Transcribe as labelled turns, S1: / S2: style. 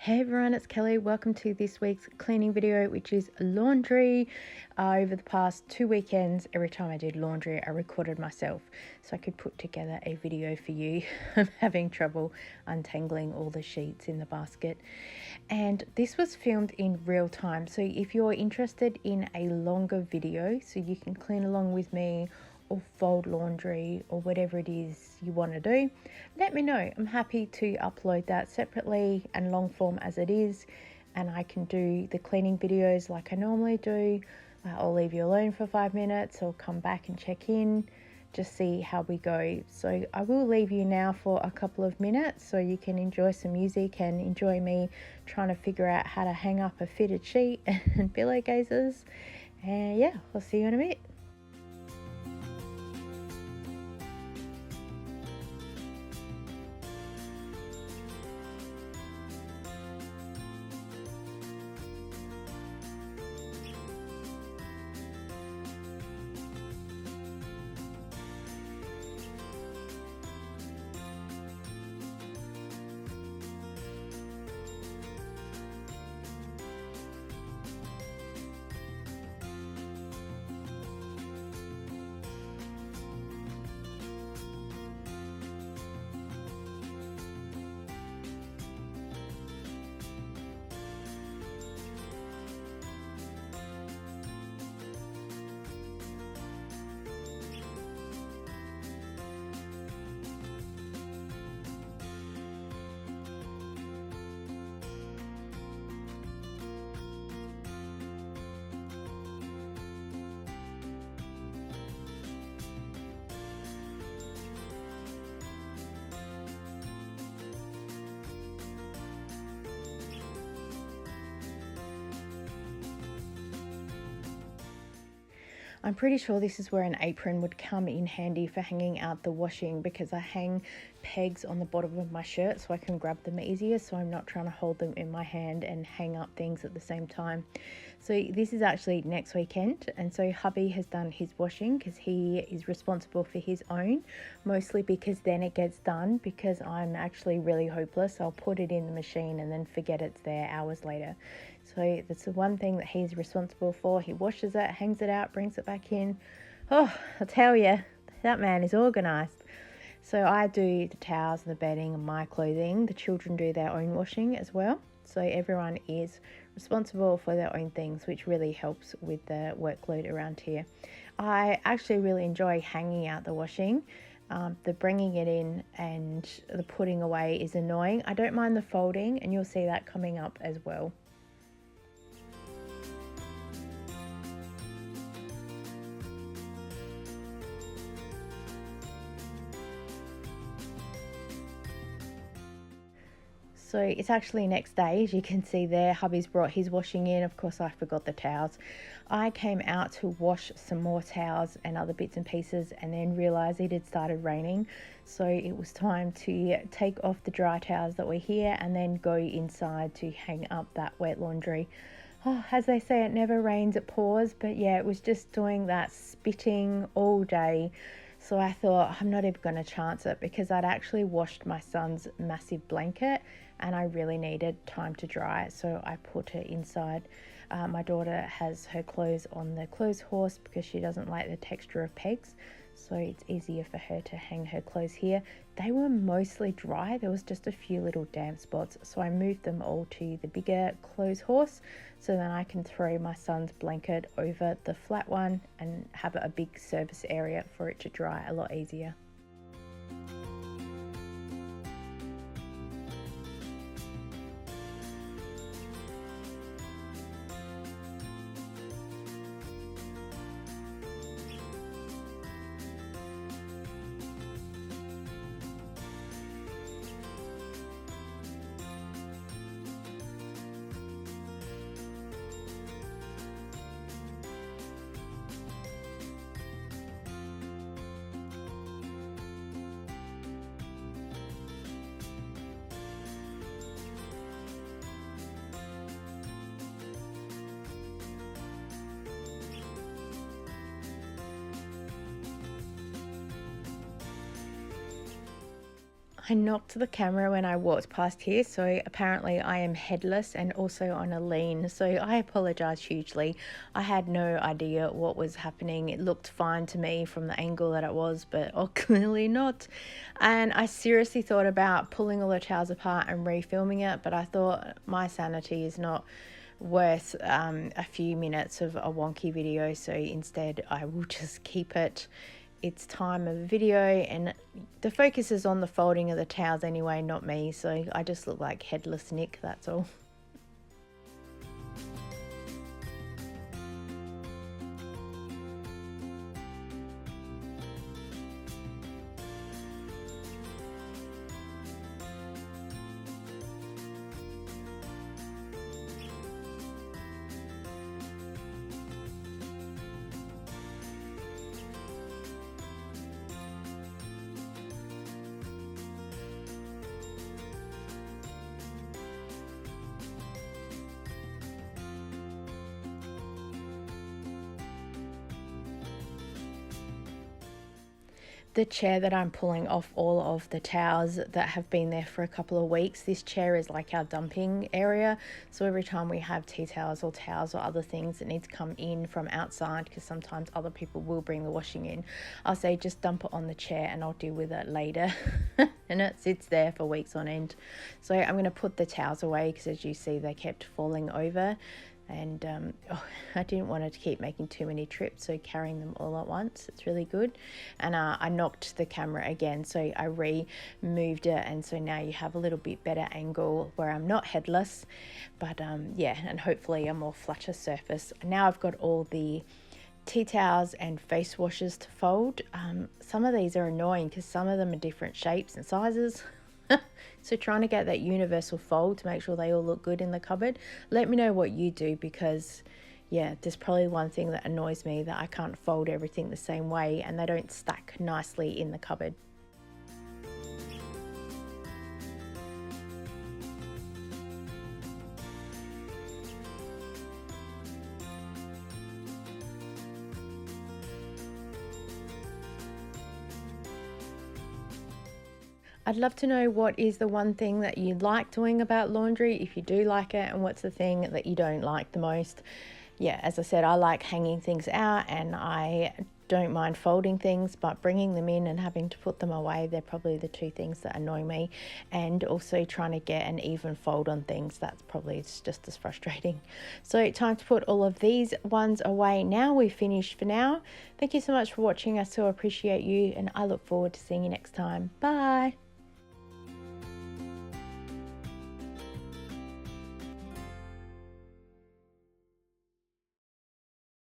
S1: Hey everyone, it's Kelly. Welcome to this week's cleaning video, which is laundry. Over the past 2 weekends, every time I did laundry, I recorded myself so I could put together a video for you. I'm having trouble untangling all the sheets in the basket. And this was filmed in real time. So if you're interested in a longer video so you can clean along with me or fold laundry or whatever it is you want to do, let me know. I'm happy to upload that separately and long form as it is, and I can do the cleaning videos like I normally do. I'll leave you alone for 5 minutes or come back and check in, just see how we go. So I will leave you now for a couple of minutes so you can enjoy some music and enjoy me trying to figure out how to hang up a fitted sheet and pillowcases. And yeah, I'll see you in a bit. I'm pretty sure this is where an apron would come in handy for hanging out the washing, because I hang pegs on the bottom of my shirt so I can grab them easier, so I'm not trying to hold them in my hand and hang up things at the same time. So this is actually next weekend, and so hubby has done his washing because he is responsible for his own, mostly because then it gets done, because I'm actually really hopeless. I'll put it in the machine and then forget it's there hours later. So that's the one thing that he's responsible for. He washes it, hangs it out, brings it back in. Oh, I tell you, that man is organised. So I do the towels and the bedding and my clothing. The children do their own washing as well. So everyone is responsible for their own things, which really helps with the workload around here. I actually really enjoy hanging out the washing. The bringing it in and the putting away is annoying. I don't mind the folding, and you'll see that coming up as well. So it's actually next day, as you can see there. Hubby's brought his washing in. Of course, I forgot the towels. I came out to wash some more towels and other bits and pieces, and then realised it had started raining. So it was time to take off the dry towels that were here and then go inside to hang up that wet laundry. Oh, as they say, it never rains, it pours. But yeah, it was just doing that spitting all day. So I thought, I'm not even going to chance it, because I'd actually washed my son's massive blanket and I really needed time to dry it. So I put it inside. My daughter has her clothes on the clothes horse because she doesn't like the texture of pegs. So it's easier for her to hang her clothes here. They were mostly dry. There was just a few little damp spots. So I moved them all to the bigger clothes horse, so then I can throw my son's blanket over the flat one and have a big surface area for it to dry a lot easier. I knocked the camera when I walked past here, so apparently I am headless and also on a lean, so I apologize hugely. I had no idea what was happening. It looked fine to me from the angle that it was, but clearly not. And I seriously thought about pulling all the towels apart and refilming it, but I thought my sanity is not worth a few minutes of a wonky video, so instead I will just keep it its time of video, and the focus is on the folding of the towels anyway, not me, so I just look like headless Nick, that's all. The chair that I'm pulling off all of the towels that have been there for a couple of weeks, this chair is like our dumping area, so every time we have tea towels or towels or other things that need to come in from outside, because sometimes other people will bring the washing in, I'll say just dump it on the chair and I'll deal with it later. And it sits there for weeks on end. So I'm going to put the towels away because, as you see, they kept falling over. And I didn't want it to keep making too many trips, so carrying them all at once, it's really good. And I knocked the camera again, so I removed it, and so now you have a little bit better angle where I'm not headless, but yeah, and hopefully a more flatter surface. Now I've got all the tea towels and face washes to fold. Some of these are annoying because some of them are different shapes and sizes. So trying to get that universal fold to make sure they all look good in the cupboard. Let me know what you do, because yeah, there's probably one thing that annoys me, that I can't fold everything the same way and they don't stack nicely in the cupboard. I'd love to know what is the one thing that you like doing about laundry, if you do like it, and what's the thing that you don't like the most. Yeah, as I said, I like hanging things out and I don't mind folding things, but bringing them in and having to put them away, they're probably the two things that annoy me. And also trying to get an even fold on things, that's probably just as frustrating. So time to put all of these ones away now. We've finished for now. Thank you so much for watching. I so appreciate you, and I look forward to seeing you next time. Bye.